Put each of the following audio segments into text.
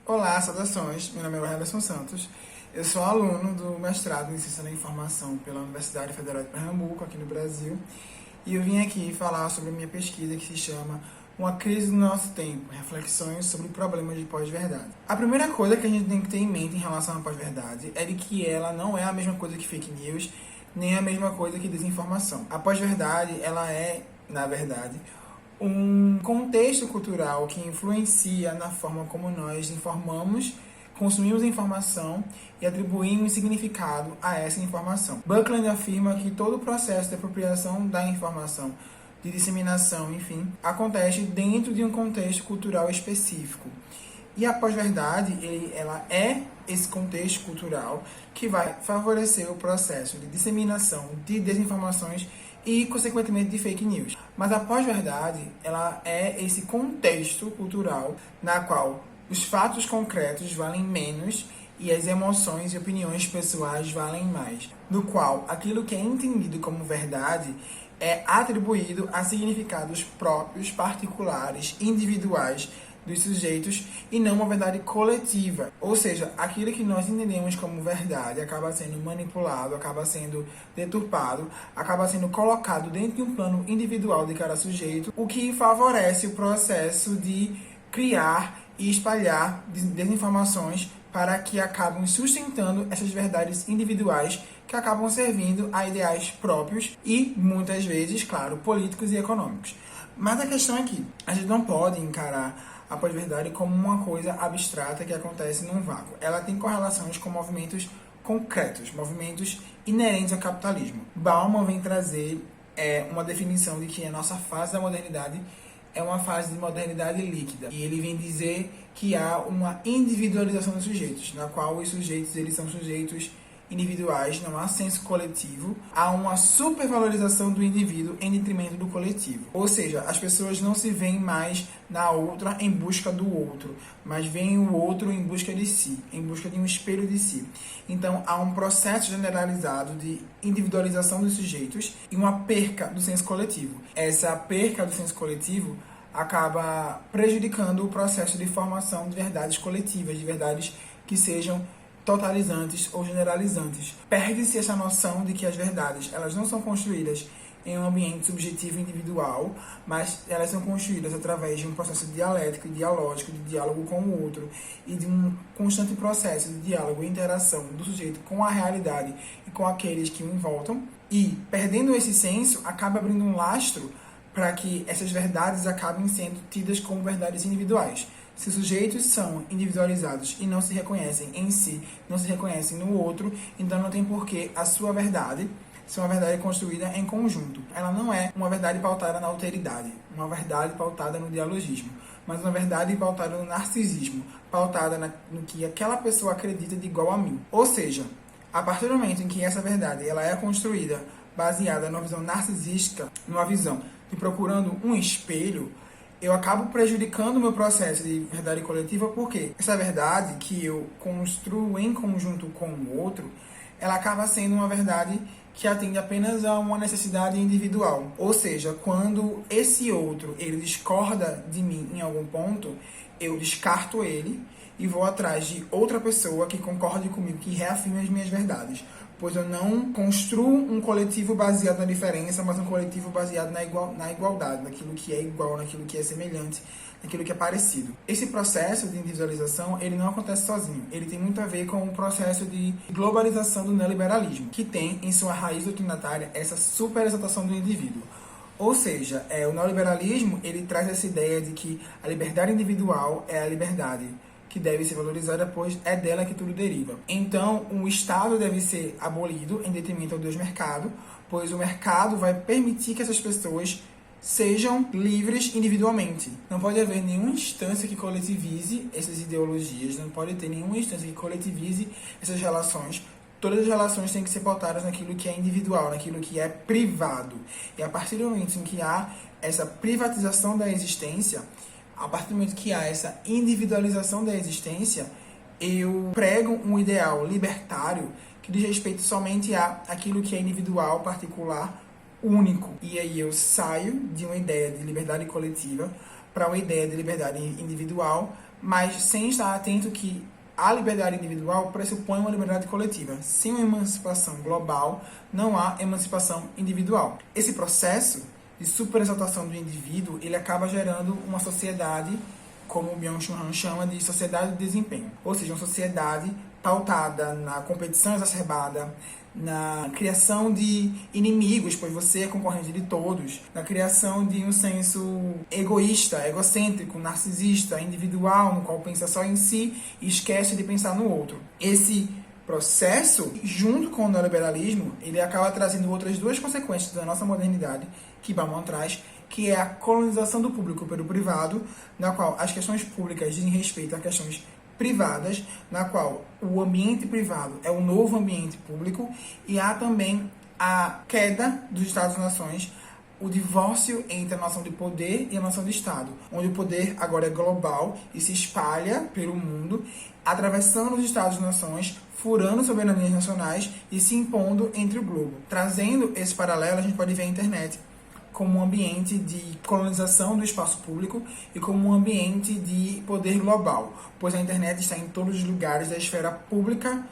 Olá, saudações. Meu nome é Henderson Santos. Eu sou aluno do mestrado em Ciência da Informação pela Universidade Federal de Pernambuco, aqui no Brasil. E eu vim aqui falar sobre a minha pesquisa que se chama Uma Crise no Nosso Tempo, reflexões sobre problemas de pós-verdade. A primeira coisa que a gente tem que ter em mente em relação à pós-verdade é de que ela não é a mesma coisa que fake news, nem a mesma coisa que desinformação. A pós-verdade, ela é, na verdade, um contexto cultural que influencia na forma como nós informamos, consumimos informação e atribuímos significado a essa informação. Buckland afirma que todo o processo de apropriação da informação, de disseminação, enfim, acontece dentro de um contexto cultural específico. E a pós-verdade, ela é esse contexto cultural que vai favorecer o processo de disseminação de desinformações e, consequentemente, de fake news. Mas a pós-verdade, ela é esse contexto cultural na qual os fatos concretos valem menos e as emoções e opiniões pessoais valem mais, no qual aquilo que é entendido como verdade é atribuído a significados próprios, particulares, individuais dos sujeitos e não uma verdade coletiva. Ou seja, aquilo que nós entendemos como verdade acaba sendo manipulado, acaba sendo deturpado, acaba sendo colocado dentro de um plano individual de cada sujeito, o que favorece o processo de criar e espalhar desinformações para que acabam sustentando essas verdades individuais que acabam servindo a ideais próprios e, muitas vezes, claro, políticos e econômicos. Mas a questão é que a gente não pode encarar a pós-verdade como uma coisa abstrata que acontece num vácuo. Ela tem correlações com movimentos concretos, movimentos inerentes ao capitalismo. Bauman vem trazer uma definição de que a nossa fase da modernidade é uma fase de modernidade líquida. E ele vem dizer que há uma individualização dos sujeitos, na qual os sujeitos eles são sujeitos individuais, não há senso coletivo, há uma supervalorização do indivíduo em detrimento do coletivo. Ou seja, as pessoas não se veem mais na outra em busca do outro, mas veem o outro em busca de si, em busca de um espelho de si. Então, há um processo generalizado de individualização dos sujeitos e uma perca do senso coletivo. Essa perca do senso coletivo acaba prejudicando o processo de formação de verdades coletivas, de verdades que sejam totalizantes ou generalizantes. Perde-se essa noção de que as verdades elas não são construídas em um ambiente subjetivo individual, mas elas são construídas através de um processo dialético e dialógico, de diálogo com o outro, e de um constante processo de diálogo e interação do sujeito com a realidade e com aqueles que o envoltam. E, perdendo esse senso, acaba abrindo um lastro para que essas verdades acabem sendo tidas como verdades individuais. Se os sujeitos são individualizados e não se reconhecem em si, não se reconhecem no outro, então não tem porquê a sua verdade ser uma verdade construída em conjunto. Ela não é uma verdade pautada na alteridade, uma verdade pautada no dialogismo, mas uma verdade pautada no narcisismo, pautada no que aquela pessoa acredita de igual a mim. Ou seja, a partir do momento em que essa verdade ela é construída baseada numa visão narcisística, numa visão de procurando um espelho, eu acabo prejudicando o meu processo de verdade coletiva, porque essa verdade que eu construo em conjunto com o outro, ela acaba sendo uma verdade que atende apenas a uma necessidade individual. Ou seja, quando esse outro ele discorda de mim em algum ponto, eu descarto ele e vou atrás de outra pessoa que concorde comigo, que reafirme as minhas verdades. Pois eu não construo um coletivo baseado na diferença, mas um coletivo baseado na igualdade, naquilo que é igual, naquilo que é semelhante, naquilo que é parecido. Esse processo de individualização, ele não acontece sozinho. Ele tem muito a ver com o processo de globalização do neoliberalismo, que tem em sua raiz doutrinatária essa superexaltação do indivíduo. Ou seja, o neoliberalismo, ele traz essa ideia de que a liberdade individual é a liberdade que deve ser valorizada, pois é dela que tudo deriva. Então, o Estado deve ser abolido em detrimento ao Deus mercado, pois o mercado vai permitir que essas pessoas sejam livres individualmente. Não pode haver nenhuma instância que coletivize essas ideologias, não pode ter nenhuma instância que coletivize essas relações. Todas as relações têm que ser pautadas naquilo que é individual, naquilo que é privado. E a partir do momento em que há essa privatização da existência, a partir do momento que há essa individualização da existência, eu prego um ideal libertário que diz respeito somente a aquilo que é individual, particular, único. E aí eu saio de uma ideia de liberdade coletiva para uma ideia de liberdade individual, mas sem estar atento que a liberdade individual pressupõe uma liberdade coletiva. Sem uma emancipação global, não há emancipação individual. Esse processo de superexaltação do indivíduo, ele acaba gerando uma sociedade, como o Byung-Chul Han chama de sociedade de desempenho. Ou seja, uma sociedade pautada na competição exacerbada, na criação de inimigos, pois você é concorrente de todos, na criação de um senso egoísta, egocêntrico, narcisista, individual, no qual pensa só em si e esquece de pensar no outro. Esse processo, junto com o neoliberalismo, ele acaba trazendo outras duas consequências da nossa modernidade, que Bauman traz, que é a colonização do público pelo privado, na qual as questões públicas dizem respeito a questões privadas, na qual o ambiente privado é o novo ambiente público, e há também a queda dos Estados-nações, o divórcio entre a noção de poder e a noção de Estado, onde o poder agora é global e se espalha pelo mundo, atravessando os Estados-nações, furando soberanias nacionais e se impondo entre o globo. Trazendo esse paralelo, a gente pode ver a internet como um ambiente de colonização do espaço público e como um ambiente de poder global, pois a internet está em todos os lugares da esfera pública,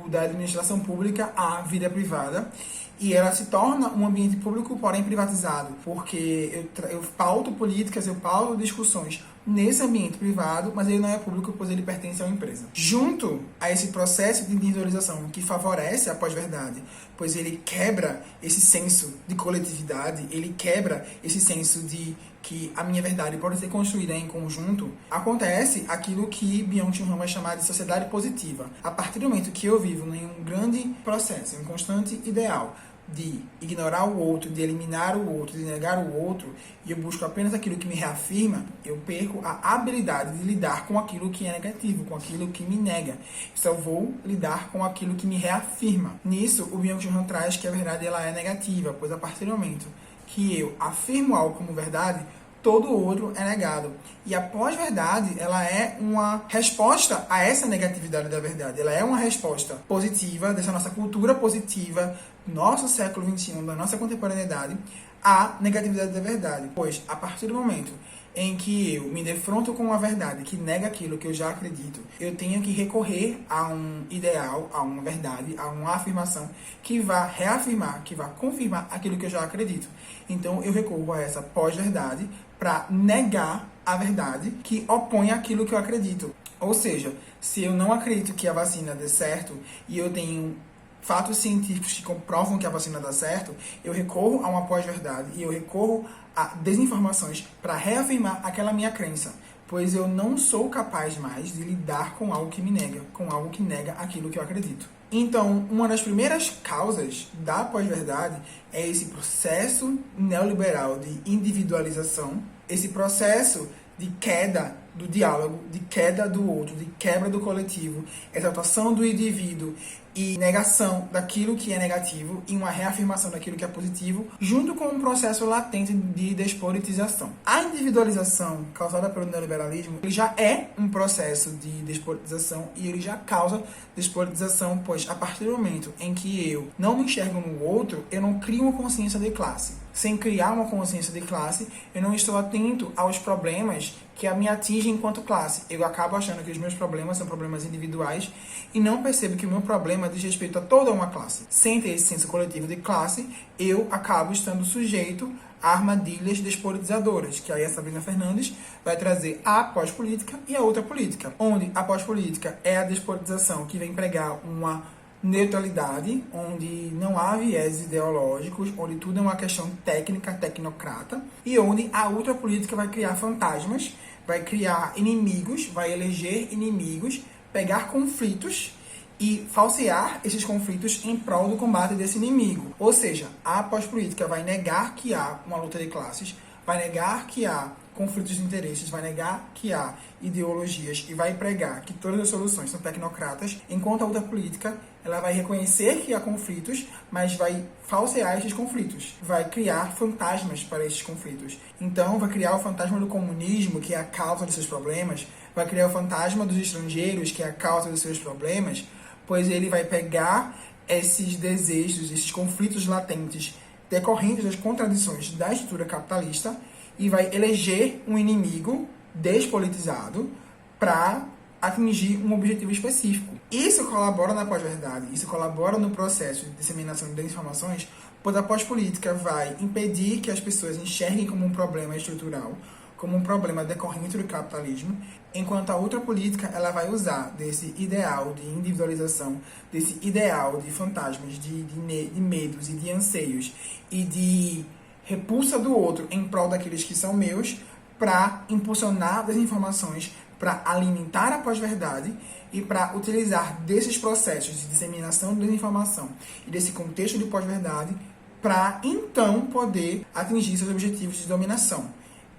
da administração pública à vida privada, e ela se torna um ambiente público, porém privatizado, porque eu pauto políticas, eu pauto discussões nesse ambiente privado, mas ele não é público, pois ele pertence a uma empresa. Junto a esse processo de individualização que favorece a pós-verdade, pois ele quebra esse senso de coletividade, ele quebra esse senso de que a minha verdade pode ser construída em conjunto, acontece aquilo que Byung-Chul Han vai chamar de sociedade positiva. A partir do momento que eu vivo em um grande processo, em um constante ideal, de ignorar o outro, de eliminar o outro, de negar o outro, e eu busco apenas aquilo que me reafirma, eu perco a habilidade de lidar com aquilo que é negativo, com aquilo que me nega. Só vou lidar com aquilo que me reafirma. Nisso, o Byung-Chul Han traz que a verdade ela é negativa, pois a partir do momento que eu afirmo algo como verdade, todo o outro é negado. E a pós-verdade, ela é uma resposta a essa negatividade da verdade. Ela é uma resposta positiva, dessa nossa cultura positiva, do nosso século XXI, da nossa contemporaneidade, à negatividade da verdade. Pois, a partir do momento em que eu me defronto com uma verdade que nega aquilo que eu já acredito, eu tenho que recorrer a um ideal, a uma verdade, a uma afirmação que vá reafirmar, que vá confirmar aquilo que eu já acredito. Então, eu recorro a essa pós-verdade para negar a verdade que opõe aquilo que eu acredito. Ou seja, se eu não acredito que a vacina dê certo e eu tenho fatos científicos que comprovam que a vacina dá certo, eu recorro a uma pós-verdade e eu recorro a desinformações para reafirmar aquela minha crença, pois eu não sou capaz mais de lidar com algo que me nega, com algo que nega aquilo que eu acredito. Então, uma das primeiras causas da pós-verdade é esse processo neoliberal de individualização, esse processo de queda do diálogo, de queda do outro, de quebra do coletivo, exaltação do indivíduo e negação daquilo que é negativo e uma reafirmação daquilo que é positivo, junto com um processo latente de despolitização. A individualização causada pelo neoliberalismo, ele já é um processo de despolitização e ele já causa despolitização, pois a partir do momento em que eu não me enxergo no outro, eu não crio uma consciência de classe. Sem criar uma consciência de classe, eu não estou atento aos problemas que me atingem enquanto classe. Eu acabo achando que os meus problemas são problemas individuais e não percebo que o meu problema diz respeito a toda uma classe. Sem ter esse senso coletivo de classe, eu acabo estando sujeito a armadilhas despolitizadoras, que aí a Sabrina Fernandes vai trazer a pós-política e a outra política, onde a pós-política é a despolitização que vem pregar uma neutralidade, onde não há viés ideológicos, onde tudo é uma questão técnica, tecnocrata, e onde a outra política vai criar fantasmas, vai criar inimigos, vai eleger inimigos, pegar conflitos e falsear esses conflitos em prol do combate desse inimigo. Ou seja, a pós-política vai negar que há uma luta de classes, vai negar que há conflitos de interesses, vai negar que há ideologias e vai pregar que todas as soluções são tecnocratas, enquanto a outra política ela vai reconhecer que há conflitos, mas vai falsear esses conflitos, vai criar fantasmas para esses conflitos. Então, vai criar o fantasma do comunismo, que é a causa dos seus problemas, vai criar o fantasma dos estrangeiros, que é a causa dos seus problemas, pois ele vai pegar esses desejos, esses conflitos latentes decorrentes das contradições da estrutura capitalista e vai eleger um inimigo despolitizado para atingir um objetivo específico. Isso colabora na pós-verdade, isso colabora no processo de disseminação de informações, pois a pós-política vai impedir que as pessoas enxerguem como um problema estrutural, como um problema decorrente do capitalismo, enquanto a ultrapolítica ela vai usar desse ideal de individualização, desse ideal de fantasmas, de medos e de anseios e de repulsa do outro em prol daqueles que são meus, para impulsionar desinformações, para alimentar a pós-verdade e para utilizar desses processos de disseminação de desinformação e desse contexto de pós-verdade para, então, poder atingir seus objetivos de dominação.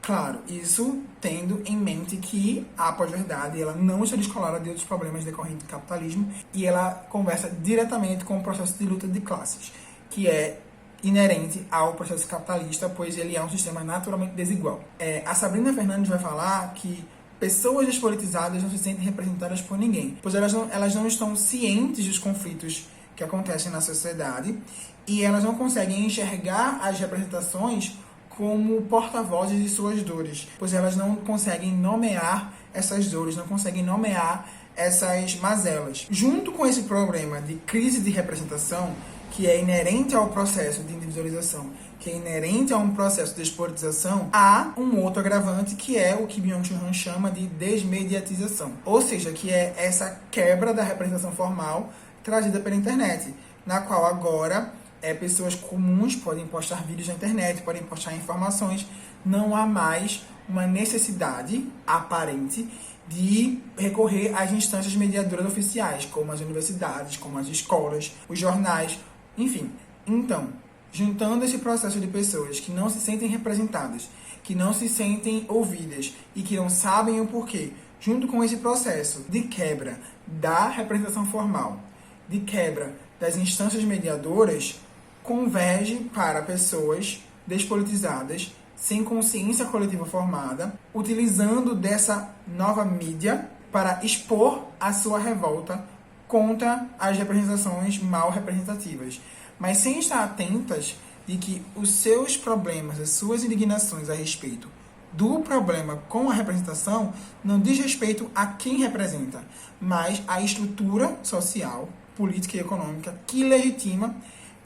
Claro, isso tendo em mente que a pós-verdade ela não está descolada de outros problemas decorrentes do capitalismo e ela conversa diretamente com o processo de luta de classes, que é inerente ao processo capitalista, pois ele é um sistema naturalmente desigual. A Sabrina Fernandes vai falar que pessoas despolitizadas não se sentem representadas por ninguém, pois elas não estão cientes dos conflitos que acontecem na sociedade e elas não conseguem enxergar as representações como porta-vozes de suas dores, pois elas não conseguem nomear essas dores, não conseguem nomear essas mazelas. Junto com esse problema de crise de representação, que é inerente ao processo de individualização, que é inerente a um processo de despolitização, há um outro agravante que é o que Byung-Chul Han chama de desmediatização. Ou seja, que é essa quebra da representação formal trazida pela internet, na qual agora pessoas comuns podem postar vídeos na internet, podem postar informações, não há mais uma necessidade aparente de recorrer às instâncias mediadoras oficiais, como as universidades, como as escolas, os jornais, enfim. Então, juntando esse processo de pessoas que não se sentem representadas, que não se sentem ouvidas e que não sabem o porquê, junto com esse processo de quebra da representação formal, de quebra das instâncias mediadoras, converge para pessoas despolitizadas, sem consciência coletiva formada, utilizando dessa nova mídia para expor a sua revolta contra as representações mal representativas, mas sem estar atentas de que os seus problemas, as suas indignações a respeito do problema com a representação não diz respeito a quem representa, mas à estrutura social, política e econômica que legitima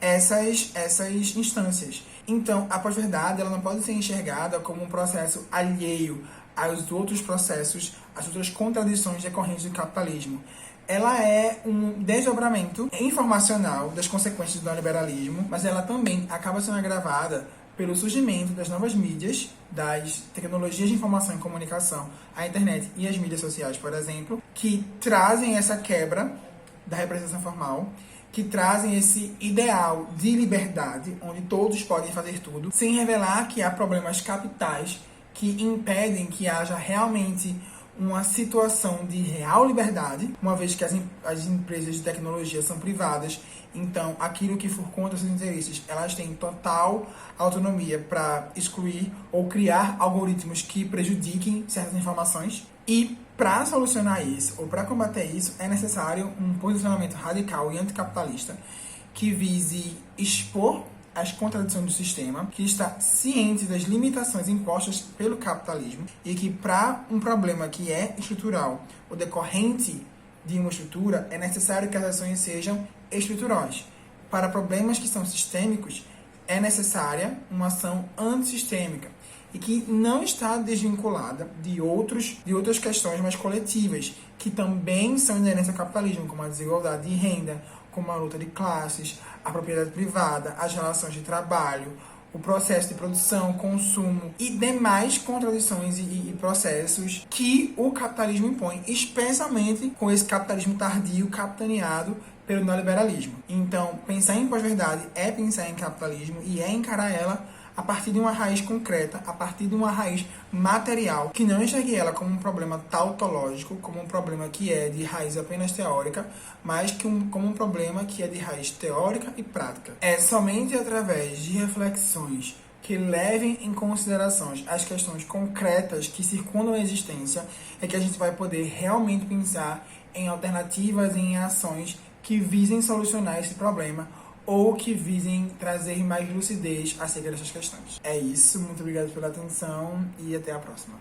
essas instâncias. Então, a pós-verdade ela não pode ser enxergada como um processo alheio aos outros processos, às outras contradições decorrentes do capitalismo. Ela é um desdobramento informacional das consequências do neoliberalismo, mas ela também acaba sendo agravada pelo surgimento das novas mídias, das tecnologias de informação e comunicação, a internet e as mídias sociais, por exemplo, que trazem essa quebra da representação formal, que trazem esse ideal de liberdade, onde todos podem fazer tudo, sem revelar que há problemas capitais que impedem que haja realmente uma situação de real liberdade, uma vez que as empresas de tecnologia são privadas, então aquilo que for contra seus interesses, elas têm total autonomia para excluir ou criar algoritmos que prejudiquem certas informações. E para solucionar isso, ou para combater isso, é necessário um posicionamento radical e anticapitalista que vise expor as contradições do sistema, que está ciente das limitações impostas pelo capitalismo e que para um problema que é estrutural ou decorrente de uma estrutura, é necessário que as ações sejam estruturais. Para problemas que são sistêmicos, é necessária uma ação antissistêmica e que não está desvinculada de outras questões mais coletivas, que também são inerentes ao capitalismo, como a desigualdade de renda, como a luta de classes, a propriedade privada, as relações de trabalho, o processo de produção, consumo e demais contradições e processos que o capitalismo impõe, especialmente com esse capitalismo tardio capitaneado pelo neoliberalismo. Então, pensar em pós-verdade é pensar em capitalismo e é encarar ela a partir de uma raiz concreta, a partir de uma raiz material, que não enxergue ela como um problema tautológico, como um problema que é de raiz apenas teórica, mas como um problema que é de raiz teórica e prática. É somente através de reflexões que levem em consideração as questões concretas que circundam a existência é que a gente vai poder realmente pensar em alternativas, em ações que visem solucionar esse problema ou que visem trazer mais lucidez acerca dessas questões. É isso, muito obrigado pela atenção e até a próxima.